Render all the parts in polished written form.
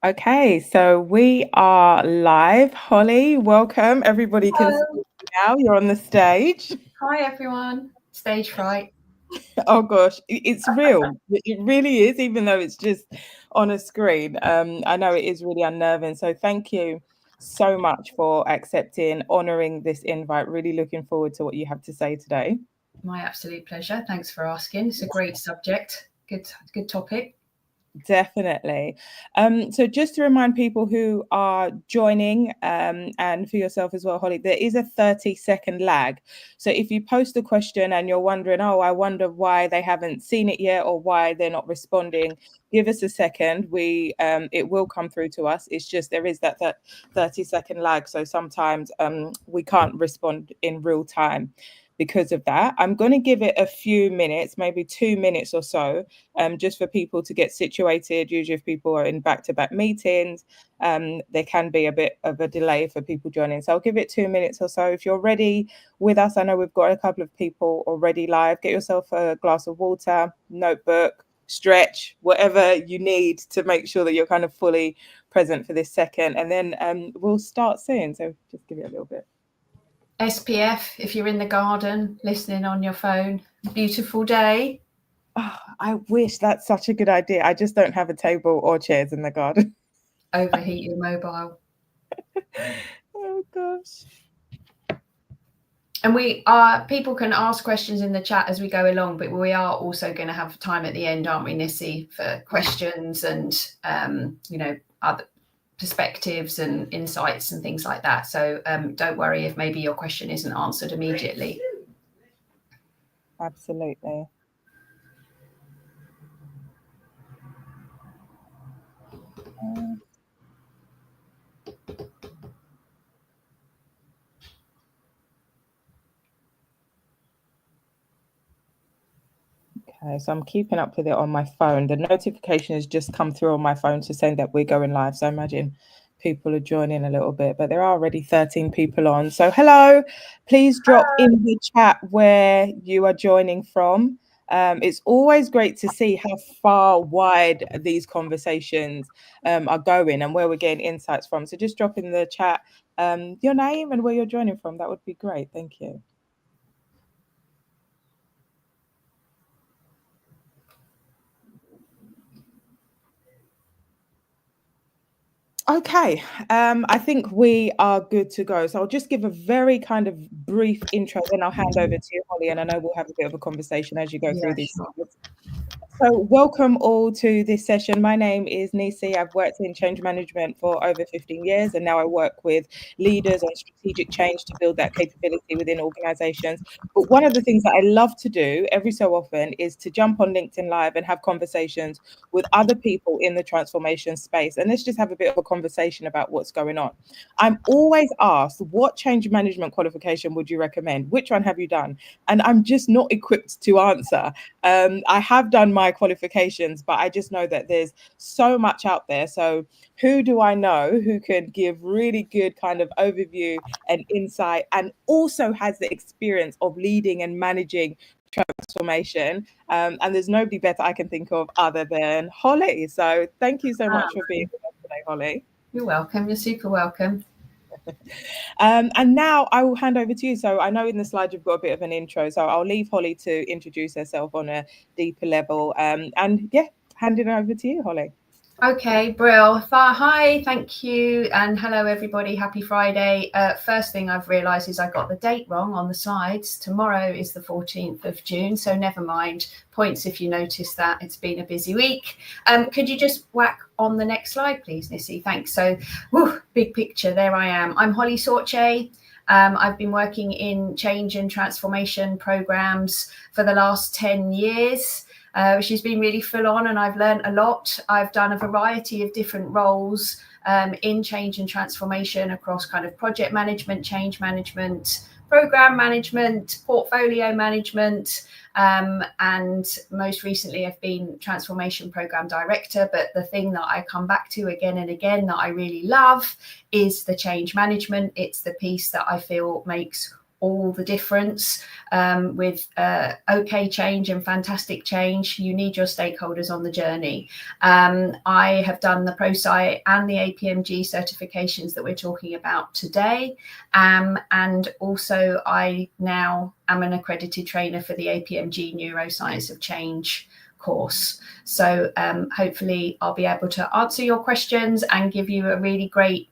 Okay, so we are live. Holly, welcome. Everybody can see Hello. you now. You're on the stage. Hi, everyone. Stage fright. Oh gosh, it's real. It really is, even though it's just on a screen. I know it is really unnerving. So thank you so much for accepting, honoring this invite. Really looking forward to what you have to say today. My absolute pleasure. Thanks for asking. It's a great subject. Good topic. Definitely. So just to remind people who are joining, and for yourself as well, Holly, there is a 30-second lag. So if you post a question and you're wondering, oh, I wonder why they haven't seen it yet or why they're not responding, give us a second. It will come through to us. It's just there is that 30-second lag. So sometimes we can't respond in real time because of that. I'm going to give it a few minutes, maybe 2 minutes or so, just for people to get situated. Usually if people are in back-to-back meetings, there can be a bit of a delay for people joining. So I'll give it 2 minutes or so. If you're ready with us, I know we've got a couple of people already live. Get yourself a glass of water, notebook, stretch, whatever you need to make sure that you're kind of fully present for this second. And then we'll start soon. So just give it a little bit. SPF, if you're in the garden, listening on your phone. Beautiful day. Oh, I wish. That's such a good idea. I just don't have a table or chairs in the garden. Overheat your mobile. Oh gosh. And people can ask questions in the chat as we go along, but we are also going to have time at the end, aren't we, Nissi, for questions and other perspectives and insights and things like that. So don't worry if maybe your question isn't answered immediately. Absolutely. Okay, so I'm keeping up with it on my phone. The notification has just come through on my phone to say that we're going live. So I imagine people are joining a little bit, but there are already 13 people on. So hello, please drop in the chat where you are joining from. It's always great to see how far wide these conversations are going and where we're getting insights from. So just drop in the chat your name and where you're joining from. That would be great. Thank you. Okay, I think we are good to go. So I'll just give a very kind of brief intro, then I'll hand over to you, Holly, and I know we'll have a bit of a conversation as you go through these slides. So welcome all to this session. My name is Nisi. I've worked in change management for over 15 years, and now I work with leaders on strategic change to build that capability within organizations. But one of the things that I love to do every so often is to jump on LinkedIn Live and have conversations with other people in the transformation space. And let's just have a bit of a conversation about what's going on. I'm always asked, what change management qualification would you recommend? Which one have you done? And I'm just not equipped to answer. I have done my qualifications, but I just know that there's so much out there. So who do I know who can give really good kind of overview and insight and also has the experience of leading and managing transformation? And there's nobody better I can think of other than Holly. So thank you so much for being with us today, Holly. You're welcome. You're super welcome. And now I will hand over to you. So I know in the slide you've got a bit of an intro, so I'll leave Holly to introduce herself on a deeper level. And yeah, handing it over to you, Holly. Okay, Brill. Hi, thank you, and hello everybody. Happy Friday. First thing I've realised is I got the date wrong on the slides. Tomorrow is the 14th of June, so never mind. Points if you notice that. It's been a busy week. Could you just whack on the next slide, please, Nissi? Thanks. So, big picture. There I am. I'm Holly Sorche. I've been working in change and transformation programs for the last 10 years. Which has been really full on, and I've learned a lot. I've done a variety of different roles in change and transformation across kind of project management, change management, program management, portfolio management, and most recently I've been transformation program director. But the thing that I come back to again and again that I really love is the change management. It's the piece that I feel makes all the difference. With okay change and fantastic change, you need your stakeholders on the journey. I have done the Prosci and the APMG certifications that we're talking about today, and also I now am an accredited trainer for the APMG Neuroscience of Change course. So hopefully I'll be able to answer your questions and give you a really great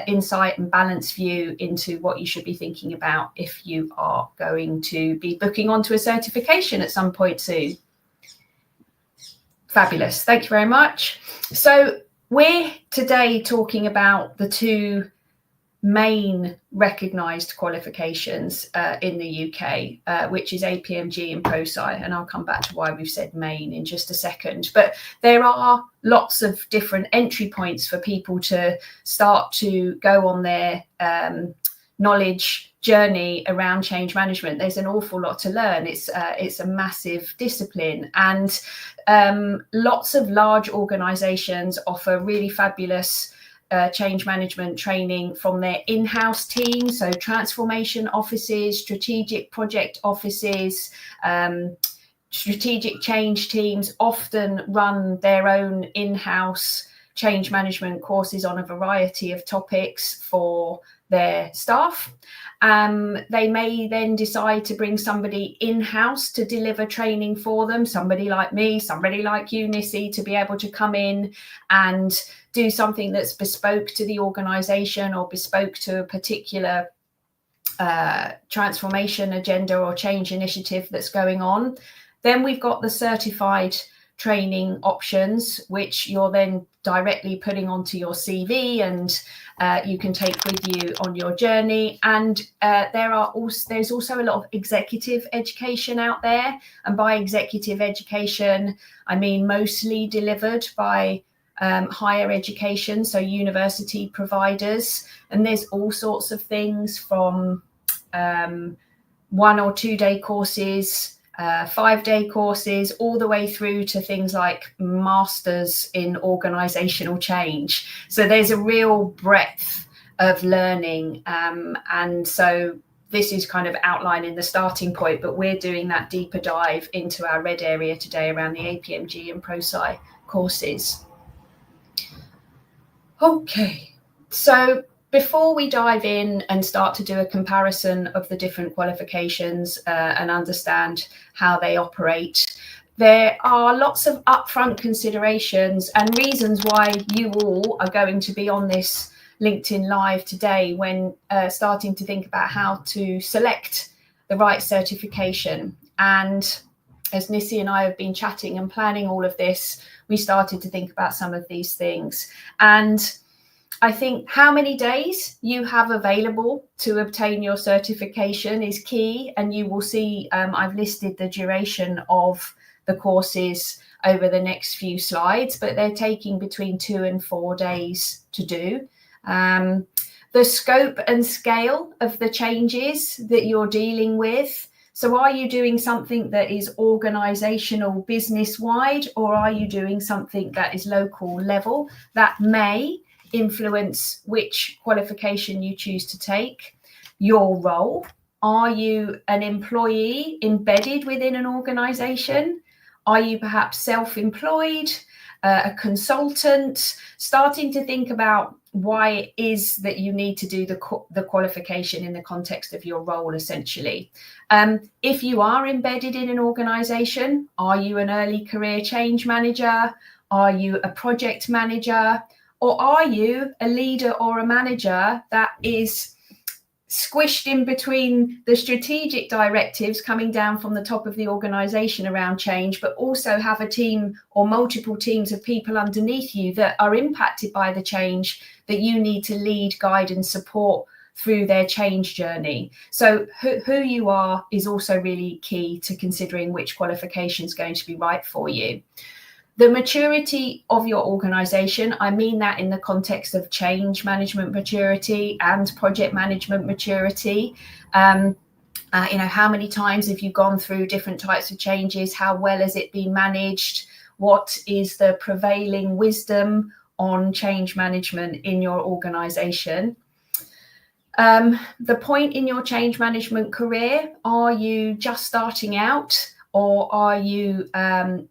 insight and balanced view into what you should be thinking about if you are going to be booking onto a certification at some point soon. Fabulous. Thank you very much. So we're today talking about the two main recognised qualifications in the UK, which is APMG and Prosci, and I'll come back to why we've said main in just a second. But there are lots of different entry points for people to start to go on their knowledge journey around change management. There's an awful lot to learn. It's a massive discipline, and lots of large organisations offer really fabulous change management training from their in-house team, so transformation offices, strategic project offices, strategic change teams often run their own in-house change management courses on a variety of topics for their staff. They may then decide to bring somebody in-house to deliver training for them, somebody like me, somebody like you, Nissi, to be able to come in and do something that's bespoke to the organisation or bespoke to a particular transformation agenda or change initiative that's going on. Then we've got the certified training options, which you're then directly putting onto your CV and you can take with you on your journey. And there's also a lot of executive education out there. And by executive education, I mean mostly delivered by higher education, so university providers. And there's all sorts of things from 1 or 2 day courses, 5-day courses, all the way through to things like masters in organizational change. So there's a real breadth of learning, and so this is kind of outlining the starting point, but we're doing that deeper dive into our red area today around the APMG and Prosci courses. Okay, so before we dive in and start to do a comparison of the different qualifications and understand how they operate, there are lots of upfront considerations and reasons why you all are going to be on this LinkedIn Live today when starting to think about how to select the right certification. And as Nissi and I have been chatting and planning all of this, we started to think about some of these things. And I think how many days you have available to obtain your certification is key. And you will see I've listed the duration of the courses over the next few slides, but they're taking between 2 and 4 days to do. The scope and scale of the changes that you're dealing with. So are you doing something that is organizational, business wide, or are you doing something that is local level? That may influence which qualification you choose to take. Your role. Are you an employee embedded within an organization? Are you perhaps self-employed, a consultant? Starting to think about why it is that you need to do the qualification in the context of your role, essentially. If you are embedded in an organization, are you an early career change manager? Are you a project manager? Or are you a leader or a manager that is squished in between the strategic directives coming down from the top of the organization around change, but also have a team or multiple teams of people underneath you that are impacted by the change that you need to lead, guide and support through their change journey? So who you are is also really key to considering which qualification is going to be right for you. The maturity of your organization, I mean that in the context of change management maturity and project management maturity. How many times have you gone through different types of changes? How well has it been managed? What is the prevailing wisdom on change management in your organization? The point in your change management career, are you just starting out, or are you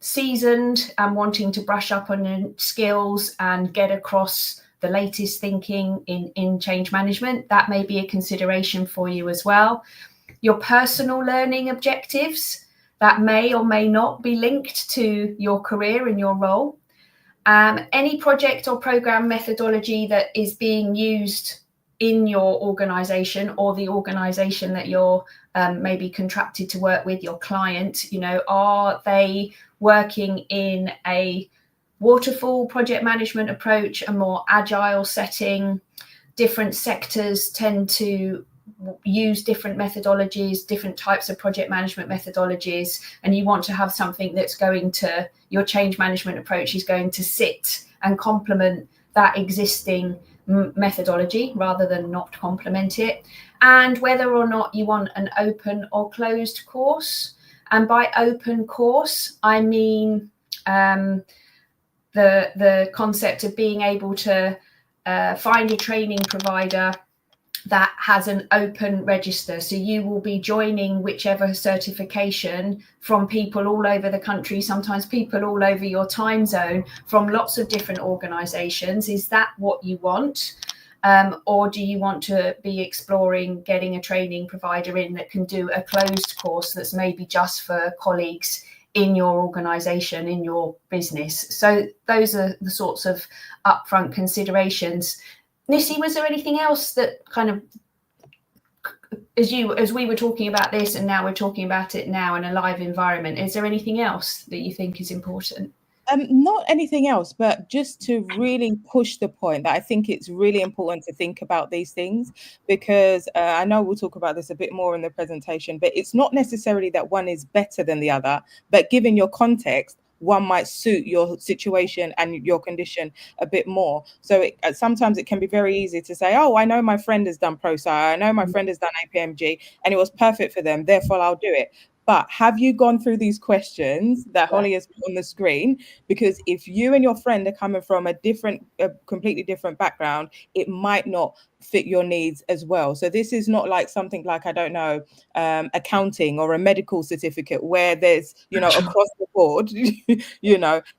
seasoned and wanting to brush up on your skills and get across the latest thinking in change management? That may be a consideration for you as well. Your personal learning objectives, that may or may not be linked to your career and your role. Any project or program methodology that is being used in your organization, or the organization that you're maybe contracted to work with, your client, are they working in a waterfall project management approach, a more agile setting? Different sectors tend to use different methodologies, different types of project management methodologies, and you want to have something that's going to, your change management approach is going to sit and complement that existing methodology rather than not complement it. And whether or not you want an open or closed course. And by open course, I mean the concept of being able to find a training provider that has an open register. So you will be joining whichever certification from people all over the country, sometimes people all over your time zone, from lots of different organizations. Is that what you want? Or do you want to be exploring getting a training provider in that can do a closed course that's maybe just for colleagues in your organization, in your business? So those are the sorts of upfront considerations. Nissi, was there anything else that kind of, as we were talking about this and now we're talking about it now in a live environment, is there anything else that you think is important? Not anything else, but just to really push the point that I think it's really important to think about these things, because I know we'll talk about this a bit more in the presentation, but it's not necessarily that one is better than the other, but given your context, one might suit your situation and your condition a bit more. So sometimes it can be very easy to say, oh, I know my friend has done Prosci, I know my friend has done APMG, and it was perfect for them, therefore I'll do it. But have you gone through these questions that Holly has put on the screen? Because if you and your friend are coming from a completely different background, it might not fit your needs as well. So this is not like something like, I don't know, accounting or a medical certificate where there's, across the board,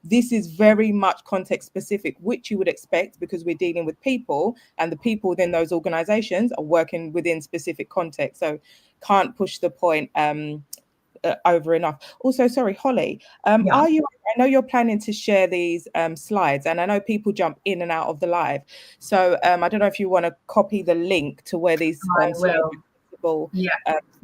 this is very much context specific, which you would expect because we're dealing with people, and the people within those organizations are working within specific context. So can't push the point over enough. Also, sorry, Holly, I know you're planning to share these slides, and I know people jump in and out of the live. So I don't know if you want to copy the link to where these slides are visible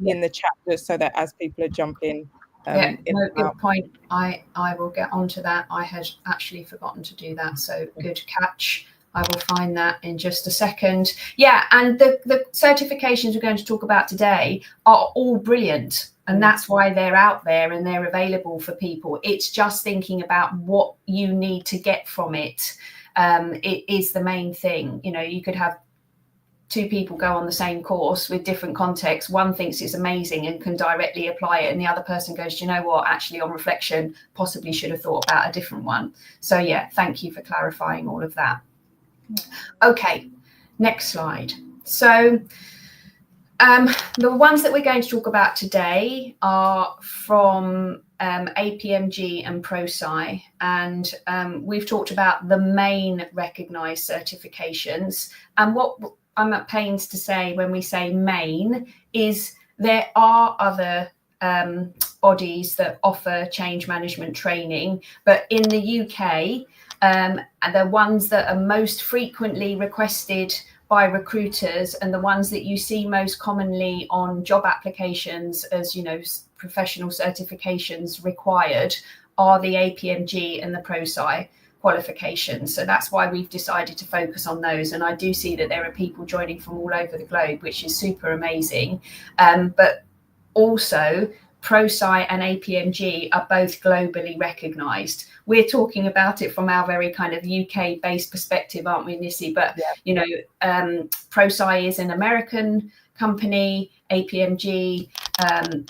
in the chat, just so that as people are jumping good point. I will get onto that. I had actually forgotten to do that, so good catch. I will find that in just a second. Yeah, and the certifications we're going to talk about today are all brilliant. And that's why they're out there and they're available for people. It's just thinking about what you need to get from it. It is the main thing. You could have two people go on the same course with different contexts. One thinks it's amazing and can directly apply it, and the other person goes, do you know what, actually on reflection, possibly should have thought about a different one. So yeah, thank you for clarifying all of that. Okay, next slide. So the ones that we're going to talk about today are from APMG and Prosci, and we've talked about the main recognised certifications. And what I'm at pains to say when we say main is there are other bodies that offer change management training, but in the UK, the ones that are most frequently requested by recruiters and the ones that you see most commonly on job applications as, professional certifications required are the APMG and the Prosci qualifications. So that's why we've decided to focus on those. And I do see that there are people joining from all over the globe, which is super amazing. But also, Prosci and APMG are both globally recognised. We're talking about it from our very kind of UK-based perspective, aren't we, Nissi? But, Prosci is an American company, APMG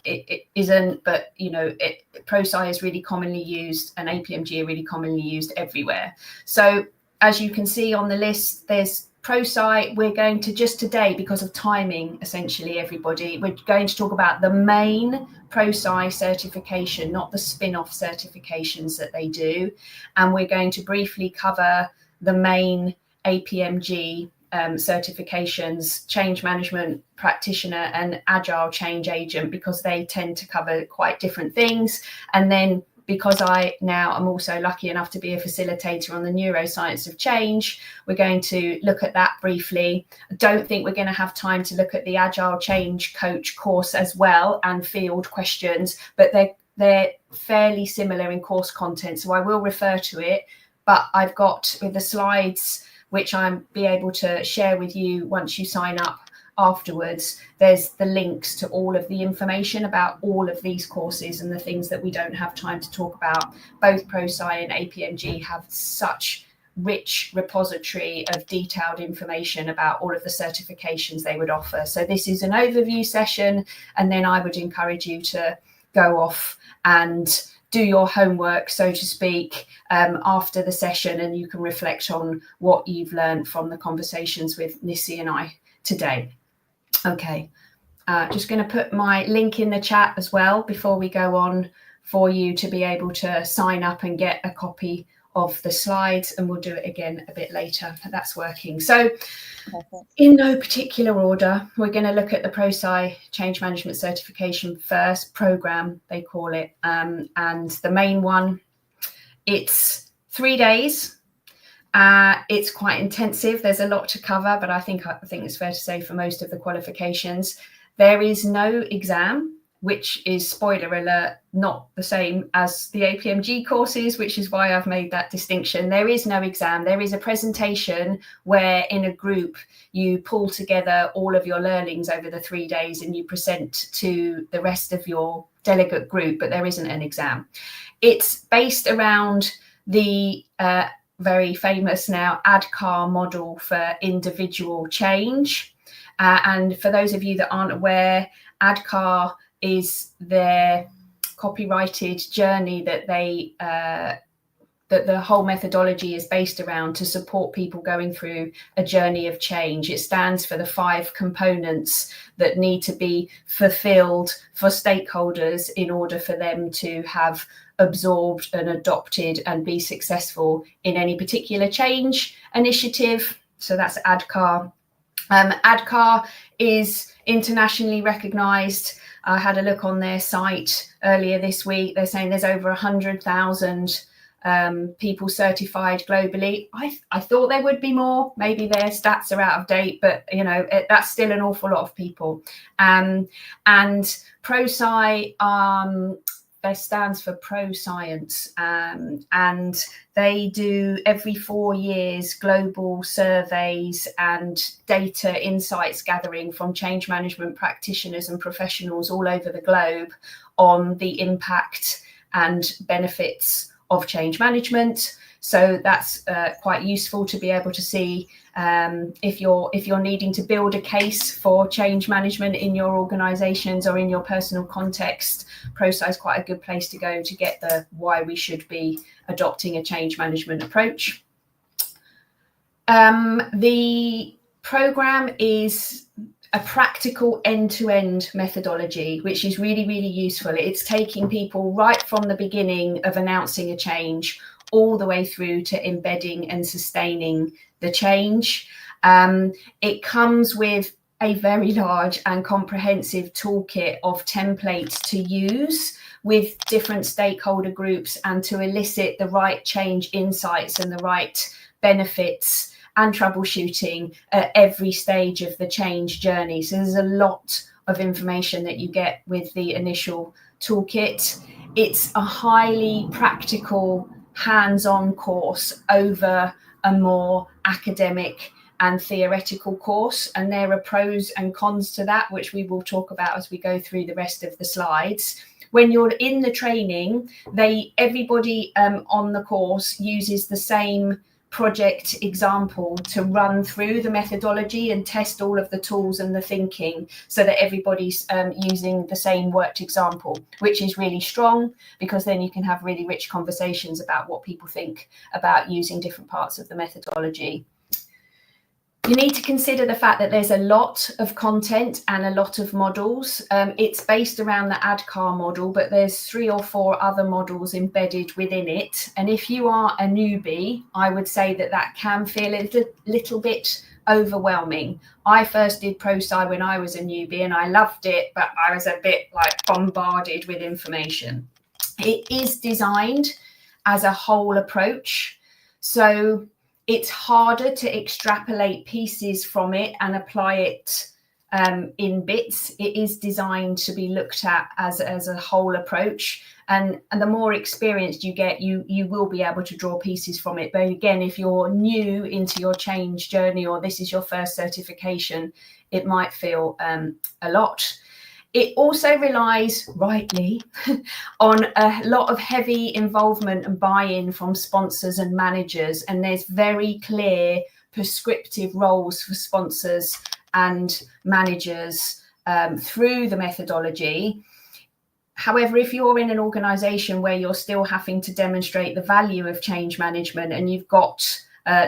it isn't, but, Prosci is really commonly used and APMG are really commonly used everywhere. So as you can see on the list, there's Prosci, we're going to just today, because of timing, essentially, everybody, we're going to talk about the main Prosci certification, not the spin-off certifications that they do. And we're going to briefly cover the main APMG certifications, change management practitioner and agile change agent, because they tend to cover quite different things. And then because I now am also lucky enough to be a facilitator on the neuroscience of change, we're going to look at that briefly. I don't think we're going to have time to look at the agile change coach course as well and field questions, but they're fairly similar in course content, so I will refer to it. But I've got with the slides, which I'll be able to share with you once you sign up afterwards, there's the links to all of the information about all of these courses and the things that we don't have time to talk about. Both Prosci and APMG have such rich repository of detailed information about all of the certifications they would offer. So this is an overview session, and then I would encourage you to go off and do your homework, so to speak, after the session, and you can reflect on what you've learned from the conversations with Nissi and I today. Okay, just going to put my link in the chat as well before we go on, for you to be able to sign up and get a copy of the slides, and we'll do it again a bit later. That's working. So in no particular order, we're going to look at the Prosci change management certification first, program they call it, and the main one, it's 3 days. It's quite intensive. There's a lot to cover, but I think it's fair to say for most of the qualifications, there is no exam, which is, spoiler alert, not the same as the APMG courses, which is why I've made that distinction. There is no exam. There is a presentation where in a group you pull together all of your learnings over the 3 days and you present to the rest of your delegate group, but there isn't an exam. It's based around the very famous now ADKAR model for individual change. And for those of you that aren't aware, ADKAR is their copyrighted journey that they that the whole methodology is based around to support people going through a journey of change. It stands for the 5 components that need to be fulfilled for stakeholders in order for them to have absorbed and adopted and be successful in any particular change initiative. So that's ADKAR. ADKAR is internationally recognized. I had a look on their site earlier this week. They're saying there's over 100,000 people certified globally. I thought there would be more. Maybe their stats are out of date, but you know, that's still an awful lot of people. And Prosci, that stands for Pro Science, and they do every 4 years global surveys and data insights gathering from change management practitioners and professionals all over the globe on the impact and benefits of change management. So that's quite useful to be able to see if you're needing to build a case for change management in your organizations or in your personal context. Prosci is quite a good place to go to get the why we should be adopting a change management approach. The program is a practical end-to-end methodology, which is really, really useful. It's taking people right from the beginning of announcing a change all the way through to embedding and sustaining the change. It comes with a very large and comprehensive toolkit of templates to use with different stakeholder groups and to elicit the right change insights and the right benefits and troubleshooting at every stage of the change journey. So there's a lot of information that you get with the initial toolkit. It's a highly practical, hands-on course over a more academic and theoretical course, and there are pros and cons to that, which we will talk about as we go through the rest of the slides. When you're in the training, everybody on the course uses the same project example to run through the methodology and test all of the tools and the thinking, so that everybody's using the same worked example, which is really strong, because then you can have really rich conversations about what people think about using different parts of the methodology. You need to consider the fact that there's a lot of content and a lot of models. It's based around the ADCAR model, but there's 3 or 4 other models embedded within it. And if you are a newbie, I would say that that can feel a little bit overwhelming. I first did Prosci when I was a newbie and I loved it, but I was a bit like bombarded with information. It is designed as a whole approach. So it's harder to extrapolate pieces from it and apply it in bits. It is designed to be looked at as a whole approach. And the more experienced you get, you will be able to draw pieces from it. But again, if you're new into your change journey or this is your first certification, it might feel a lot. It also relies, rightly, on a lot of heavy involvement and buy-in from sponsors and managers, and there's very clear prescriptive roles for sponsors and managers through the methodology. However, if you're in an organisation where you're still having to demonstrate the value of change management and you've got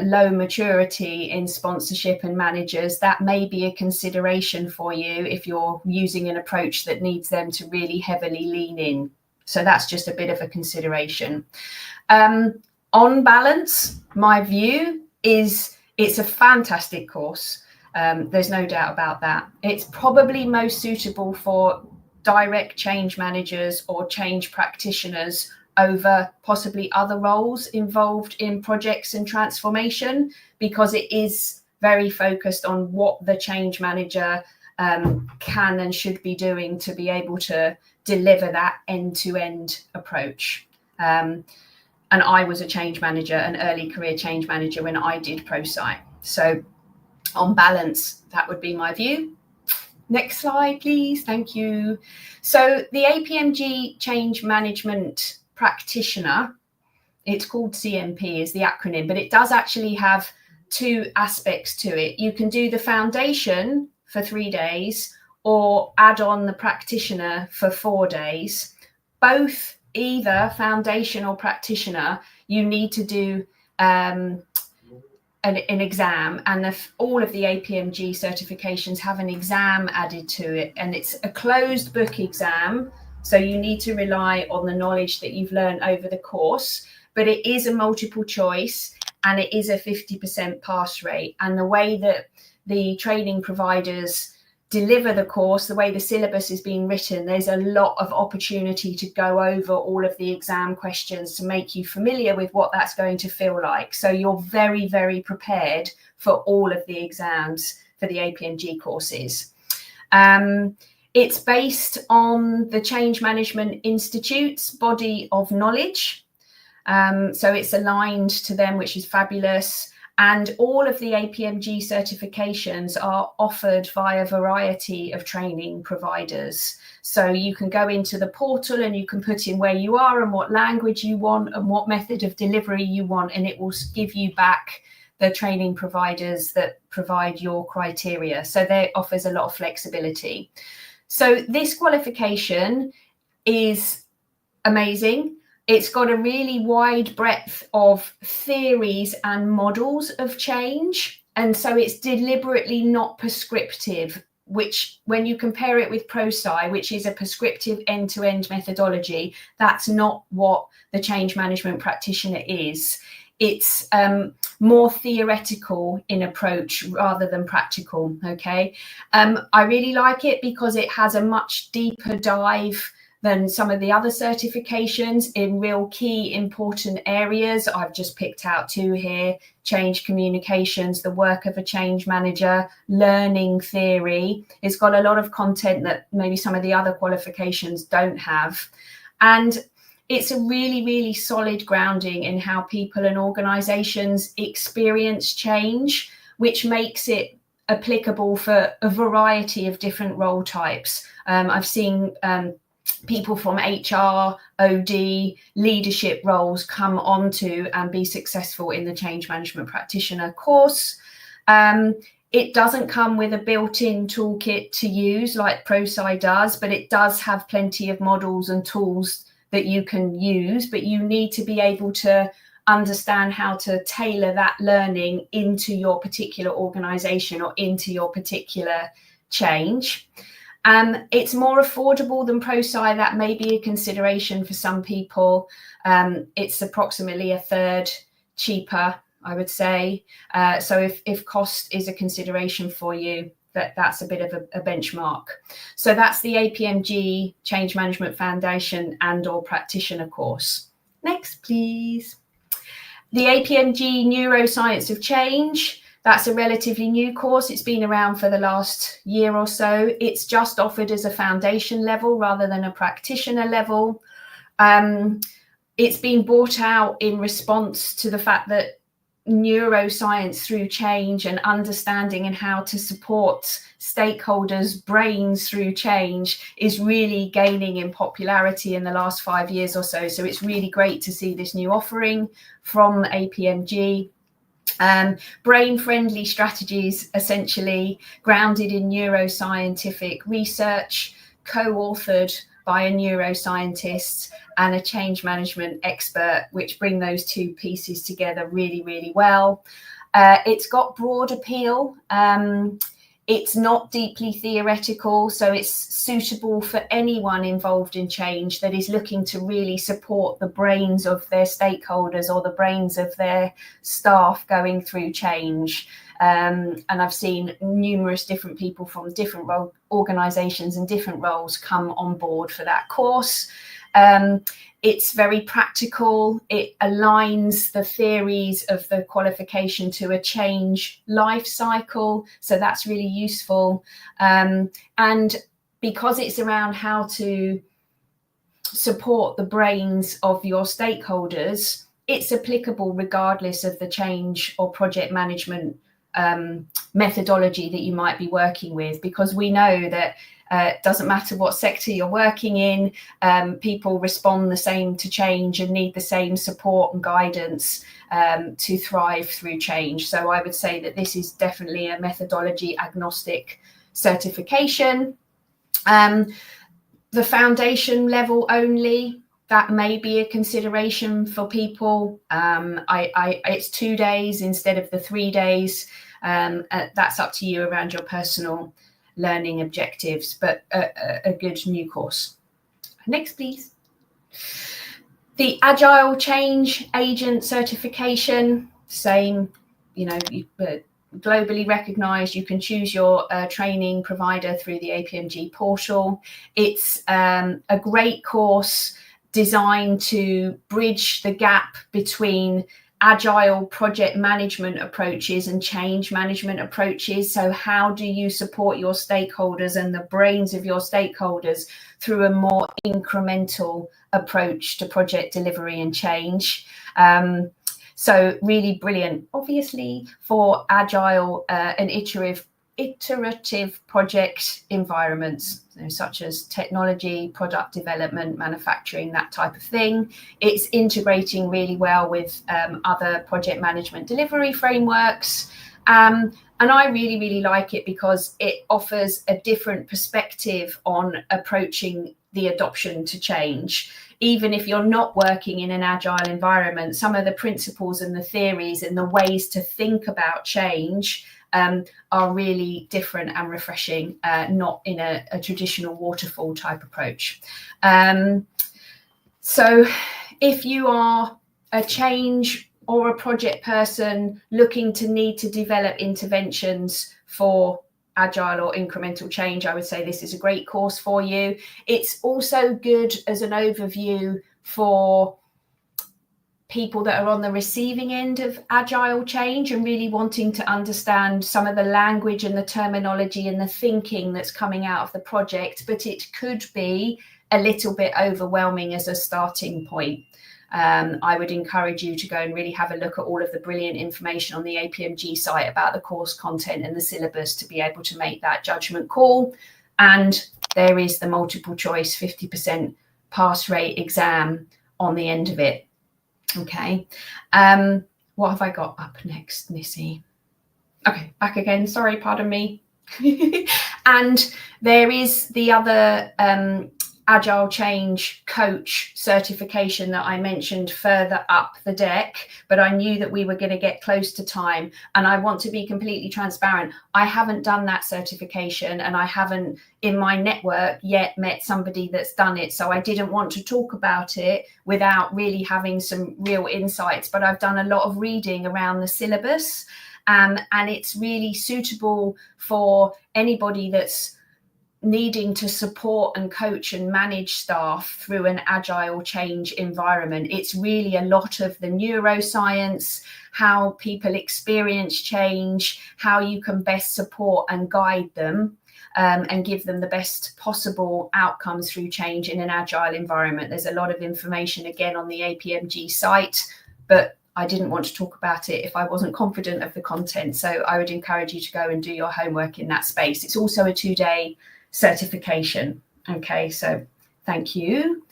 low maturity in sponsorship and managers, that may be a consideration for you if you're using an approach that needs them to really heavily lean in. So that's just a bit of a consideration. On balance, my view is it's a fantastic course. There's no doubt about that. It's probably most suitable for direct change managers or change practitioners over possibly other roles involved in projects and transformation, because it is very focused on what the change manager can and should be doing to be able to deliver that end-to-end approach. And I was a change manager, an early career change manager when I did Prosci. So on balance, that would be my view. Next slide, please. Thank you. So the APMG change management practitioner, it's called CMP is the acronym, but it does actually have 2 aspects to it. You can do the foundation for 3 days or add on the practitioner for 4 days. Both, either foundation or practitioner, you need to do an exam, and all of the APMG certifications have an exam added to it, and it's a closed book exam. So you need to rely on the knowledge that you've learned over the course, but it is a multiple choice and it is a 50% pass rate. And the way that the training providers deliver the course, the way the syllabus is being written, there's a lot of opportunity to go over all of the exam questions to make you familiar with what that's going to feel like. So you're very, very prepared for all of the exams for the APMG courses. It's based on the Change Management Institute's body of knowledge. So it's aligned to them, which is fabulous. And all of the APMG certifications are offered via a variety of training providers. So you can go into the portal and you can put in where you are and what language you want and what method of delivery you want, and it will give you back the training providers that provide your criteria. So that offers a lot of flexibility. So this qualification is amazing. It's got a really wide breadth of theories and models of change. And so it's deliberately not prescriptive, which when you compare it with Prosci, which is a prescriptive end-to-end methodology, that's not what the change management practitioner is. It's more theoretical in approach rather than practical, okay? I really like it because it has a much deeper dive than some of the other certifications in real key important areas. I've just picked out 2 here: change communications, the work of a change manager, learning theory. It's got a lot of content that maybe some of the other qualifications don't have. And it's a really, really solid grounding in how people and organizations experience change, which makes it applicable for a variety of different role types. I've seen people from HR, OD, leadership roles come onto and be successful in the change management practitioner course. It doesn't come with a built-in toolkit to use like Prosci does, but it does have plenty of models and tools that you can use, but you need to be able to understand how to tailor that learning into your particular organization or into your particular change. It's more affordable than Prosci. That may be a consideration for some people. It's approximately a third cheaper, I would say. So if cost is a consideration for you, that's a bit of a benchmark. So that's the APMG Change Management Foundation and/or Practitioner course. Next, please. The APMG Neuroscience of Change. That's a relatively new course. It's been around for the last year or so. It's just offered as a foundation level rather than a practitioner level. It's been brought out in response to the fact that neuroscience through change and understanding and how to support stakeholders' brains through change is really gaining in popularity in the last 5 years or so. So it's really great to see this new offering from APMG. Brain-friendly strategies, essentially grounded in neuroscientific research, co-authored by a neuroscientist and a change management expert, which bring those two pieces together really, really well. It's got broad appeal. It's not deeply theoretical, so it's suitable for anyone involved in change that is looking to really support the brains of their stakeholders or the brains of their staff going through change. And I've seen numerous different people from different organisations and different roles come on board for that course. It's very practical. It aligns the theories of the qualification to a change life cycle. So that's really useful. And because it's around how to support the brains of your stakeholders, it's applicable regardless of the change or project management methodology that you might be working with, because we know that it doesn't matter what sector you're working in, people respond the same to change and need the same support and guidance to thrive through change. So I would say that this is definitely a methodology agnostic certification. The foundation level only, that may be a consideration for people. It's 2 days instead of the 3 days. That's up to you around your personal learning objectives, but a good new course. Next, please. The Agile Change Agent certification, same, globally recognized. You can choose your training provider through the APMG portal. It's a great course designed to bridge the gap between agile project management approaches and change management approaches. So how do you support your stakeholders and the brains of your stakeholders through a more incremental approach to project delivery and change? So really brilliant, obviously, for agile and iterative project environments, such as technology, product development, manufacturing, that type of thing. It's integrating really well with other project management delivery frameworks. And I really, really like it because it offers a different perspective on approaching the adoption to change. Even if you're not working in an agile environment, some of the principles and the theories and the ways to think about change are really different and refreshing, not in a traditional waterfall type approach. So if you are a change or a project person looking to need to develop interventions for agile or incremental change, I would say this is a great course for you. It's also good as an overview for people that are on the receiving end of agile change and really wanting to understand some of the language and the terminology and the thinking that's coming out of the project, but it could be a little bit overwhelming as a starting point. I would encourage you to go and really have a look at all of the brilliant information on the APMG site about the course content and the syllabus to be able to make that judgment call. And there is the multiple choice 50% pass rate exam on the end of it. Okay. What have I got up next, Missy? Okay, back again. Sorry, pardon me. And there is the other Agile Change Coach certification that I mentioned further up the deck, but I knew that we were going to get close to time. And I want to be completely transparent. I haven't done that certification, and I haven't in my network yet met somebody that's done it. So I didn't want to talk about it without really having some real insights. But I've done a lot of reading around the syllabus, and it's really suitable for anybody that's needing to support and coach and manage staff through an agile change environment. It's really a lot of the neuroscience, how people experience change, how you can best support and guide them, and give them the best possible outcomes through change in an agile environment. There's a lot of information again on the APMG site, but I didn't want to talk about it if I wasn't confident of the content. So I would encourage you to go and do your homework in that space. It's also a 2-day certification. Okay, so thank you.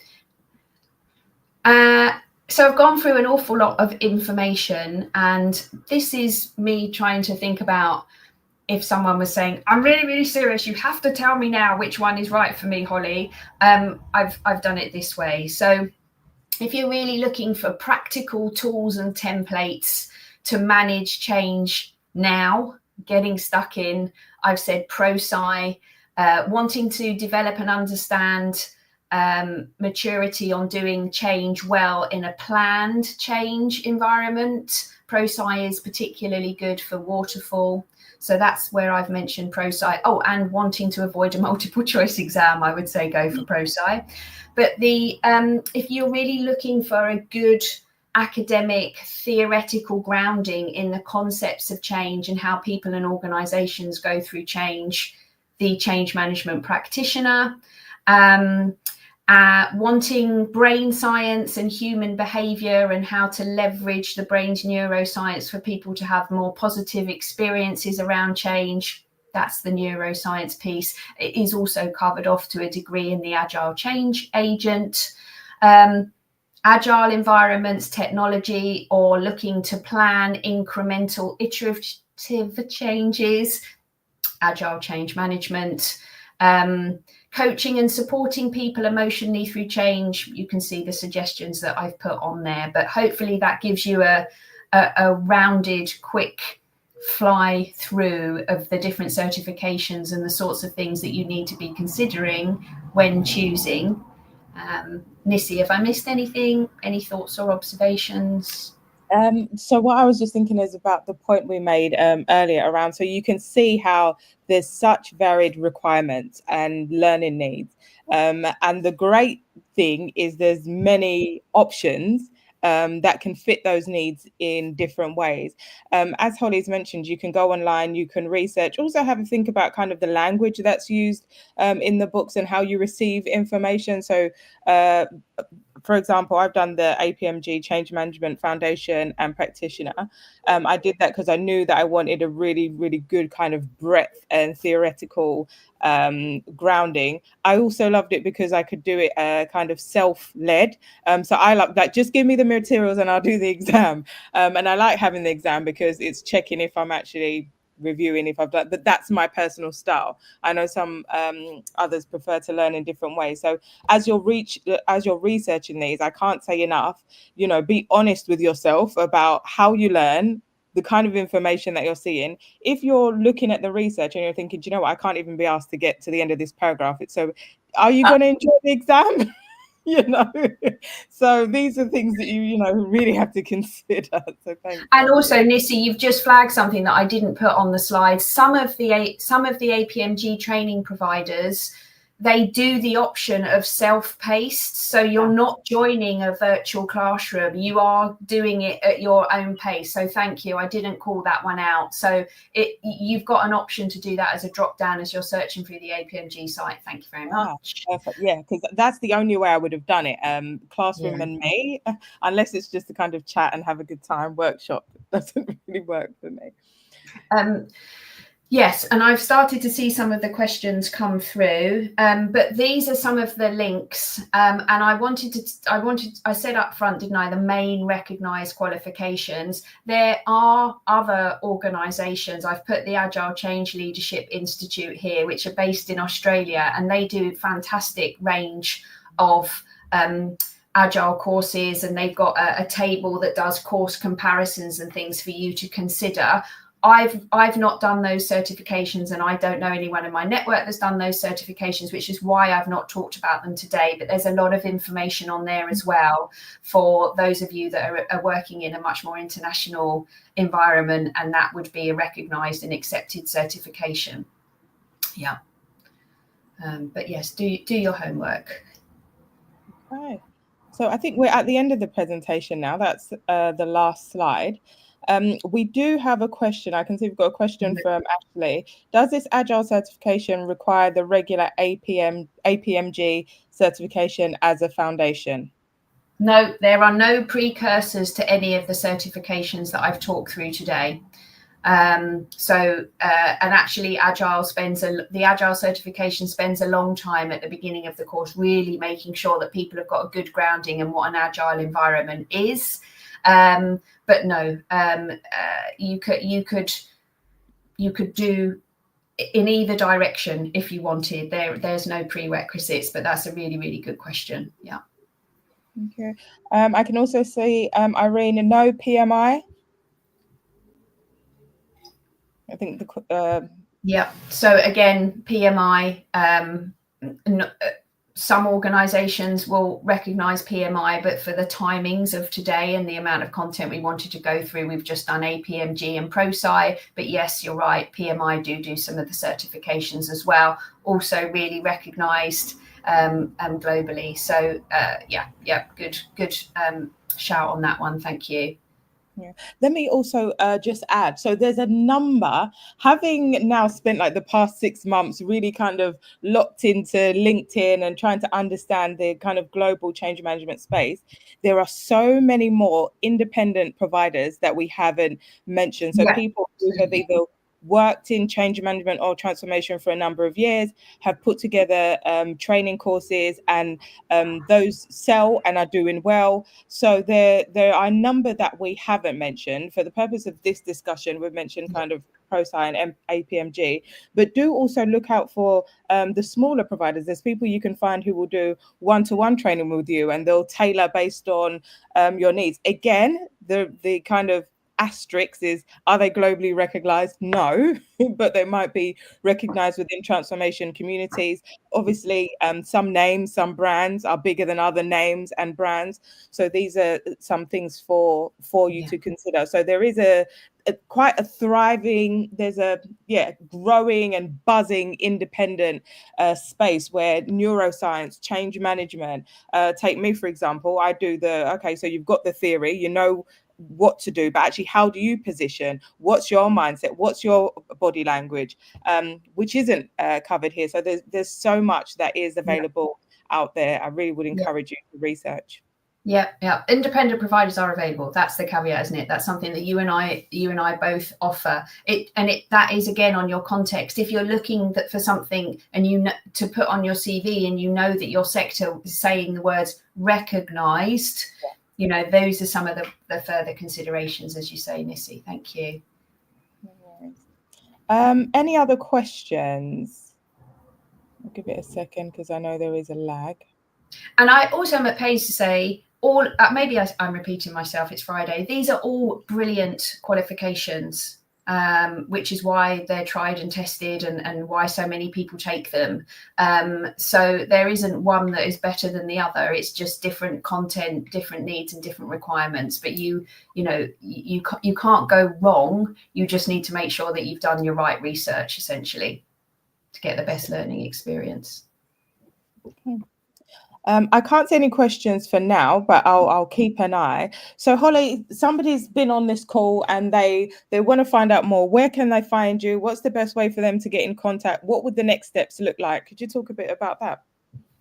So I've gone through an awful lot of information, and this is me trying to think about if someone was saying, I'm really, really serious, you have to tell me now which one is right for me, Holly. I've done it this way. So if you're really looking for practical tools and templates to manage change now, getting stuck in, I've said Prosci. Wanting to develop and understand maturity on doing change well in a planned change environment. Prosci is particularly good for waterfall. So that's where I've mentioned Prosci. Oh, and wanting to avoid a multiple choice exam, I would say go for Prosci. But if you're really looking for a good academic theoretical grounding in the concepts of change and how people and organizations go through change, the change management practitioner, wanting brain science and human behavior and how to leverage the brain's neuroscience for people to have more positive experiences around change. That's the neuroscience piece. It is also covered off to a degree in the Agile Change Agent. Agile environments, technology, or looking to plan incremental iterative changes. Agile change management, coaching and supporting people emotionally through change. You can see the suggestions that I've put on there, but hopefully that gives you a rounded, quick fly through of the different certifications and the sorts of things that you need to be considering when choosing. Nissi, have I missed anything? Any thoughts or observations? So what I was just thinking is about the point we made earlier around, so you can see how there's such varied requirements and learning needs. And the great thing is there's many options that can fit those needs in different ways. As Holly's mentioned, you can go online, you can research, also have a think about kind of the language that's used in the books and how you receive information. So for example, I've done the APMG Change Management Foundation and Practitioner. I did that because I knew that I wanted a really, really good kind of breadth and theoretical grounding. I also loved it because I could do it kind of self-led. So I like that. Just give me the materials and I'll do the exam. And I like having the exam because it's checking if I'm actually reviewing if I've done, but that's my personal style. I know some others prefer to learn in different ways. So as you're researching these, I can't say enough, be honest with yourself about how you learn, the kind of information that you're seeing. If you're looking at the research and you're thinking, do you know what, I can't even be asked to get to the end of this paragraph. So are you going to enjoy the exam? So these are things that you really have to consider. So thanks. And also, Nissi, you've just flagged something that I didn't put on the slide. Some of the APMG training providers, they do the option of self-paced. So you're not joining a virtual classroom. You are doing it at your own pace. So thank you. I didn't call that one out. So you've got an option to do that as a drop down as you're searching through the APMG site. Thank you very much. Perfect. Yeah, because that's the only way I would have done it. Classroom and me, unless it's just to kind of chat and have a good time. Workshop doesn't really work for me. Yes, and I've started to see some of the questions come through, but these are some of the links. And I said up front, didn't I, the main recognised qualifications. There are other organisations. I've put the Agile Change Leadership Institute here, which are based in Australia, and they do fantastic range of Agile courses, and they've got a table that does course comparisons and things for you to consider. I've not done those certifications, and I don't know anyone in my network that's done those certifications, which is why I've not talked about them today. But there's a lot of information on there as well for those of you that are working in a much more international environment, and that would be a recognised and accepted certification. Yeah. But yes, do your homework. Okay. So I think we're at the end of the presentation now. That's the last slide. We do have a question. I can see we've got a question from Ashley. Does this Agile certification require the regular APMG certification as a foundation? No, there are no precursors to any of the certifications that I've talked through today. And actually the Agile certification spends a long time at the beginning of the course, really making sure that people have got a good grounding in what an Agile environment is. But no, you could do in either direction if you wanted. There's no prerequisites, but that's a really, really good question. Yeah. Okay. I can also see Irene, no PMI. I think the yeah. So again, PMI. Some organisations will recognise PMI, but for the timings of today and the amount of content we wanted to go through, we've just done APMG and Prosci. But yes, you're right, PMI do some of the certifications as well, also really recognised globally. So yeah, good shout on that one. Thank you. Yeah. Let me also just add, so there's a number, having now spent like the past 6 months really kind of locked into LinkedIn and trying to understand the kind of global change management space, there are so many more independent providers that we haven't mentioned. So people who have either worked in change management or transformation for a number of years, have put together training courses, and those sell and are doing well. So there are a number that we haven't mentioned. For the purpose of this discussion, we've mentioned kind of Prosci and APMG, but do also look out for the smaller providers. There's people you can find who will do one-to-one training with you, and they'll tailor based on your needs. Again, the kind of asterisk is, are they globally recognized? No, but they might be recognized within transformation communities. Obviously, some names, some brands are bigger than other names and brands. So these are some things for you to consider. So there is quite a thriving, there's a growing and buzzing independent space where neuroscience, change management, take me for example, I do so you've got the theory, you know what to do, but actually how do you position, what's your mindset, what's your body language, which isn't covered here. So there's so much that is available out there. I really would encourage you to research. Yeah. Independent providers are available. That's the caveat, isn't it? That's something that you and I both offer. That is again on your context. If you're looking for something and you know to put on your CV, and you know that your sector is saying the words recognised, you know, those are some of the further considerations, as you say, Missy. Thank you. Any other questions? I'll give it a second because I know there is a lag. And I also am at pains to say, maybe I'm repeating myself, it's Friday. These are all brilliant qualifications, which is why they're tried and tested, and why so many people take them. So there isn't one that is better than the other. It's just different content, different needs and different requirements. But you can't go wrong. You just need to make sure that you've done your right research, essentially, to get the best learning experience. Okay. I can't see any questions for now, but I'll keep an eye. So Holly, somebody's been on this call and they want to find out more. Where can they find you? What's the best way for them to get in contact? What would the next steps look like? Could you talk a bit about that?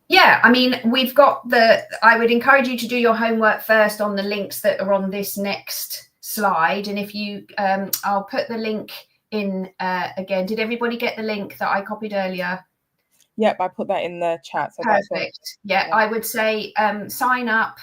Yeah, I mean, we've got I would encourage you to do your homework first on the links that are on this next slide. And if you, I'll put the link in again. Did everybody get the link that I copied earlier? Yep, I put that in the chat. So perfect. That's yeah, I would say sign up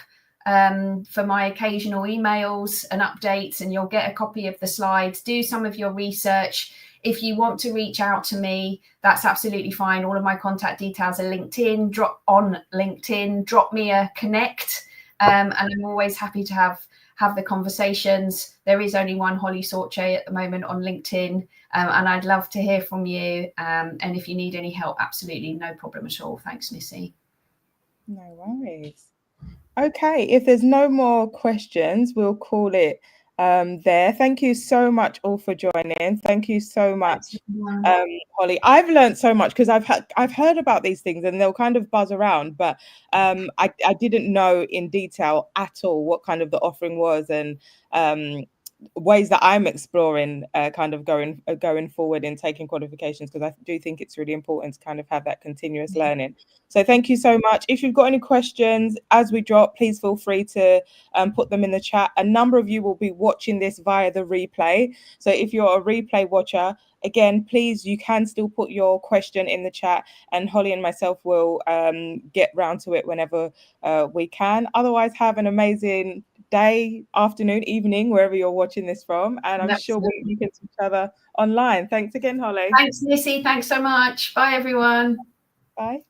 for my occasional emails and updates, and you'll get a copy of the slides. Do some of your research. If you want to reach out to me, that's absolutely fine. All of my contact details are LinkedIn. Drop me a connect, and I'm always happy to have the conversations. There is only one Holly Sorche at the moment on LinkedIn, and I'd love to hear from you. And if you need any help, absolutely no problem at all. Thanks, Missy. No worries. Okay, if there's no more questions, we'll call it there. Thank you so much all for joining. Thank you so much, Holly. I've learned so much because I've heard about these things and they'll kind of buzz around, but I didn't know in detail at all what kind of the offering was, and ways that I'm exploring kind of going forward in taking qualifications, because I do think it's really important to kind of have that continuous learning. So thank you so much. If you've got any questions as we drop, please feel free to put them in the chat. A number of you will be watching this via the replay. So if you're a replay watcher, again, please, you can still put your question in the chat, and Holly and myself will get round to it whenever we can. Otherwise, have an amazing day, afternoon, evening, wherever you're watching this from. And I'm sure we'll look at each other online. Thanks again, Holly. Thanks, Missy. Thanks so much. Bye, everyone. Bye.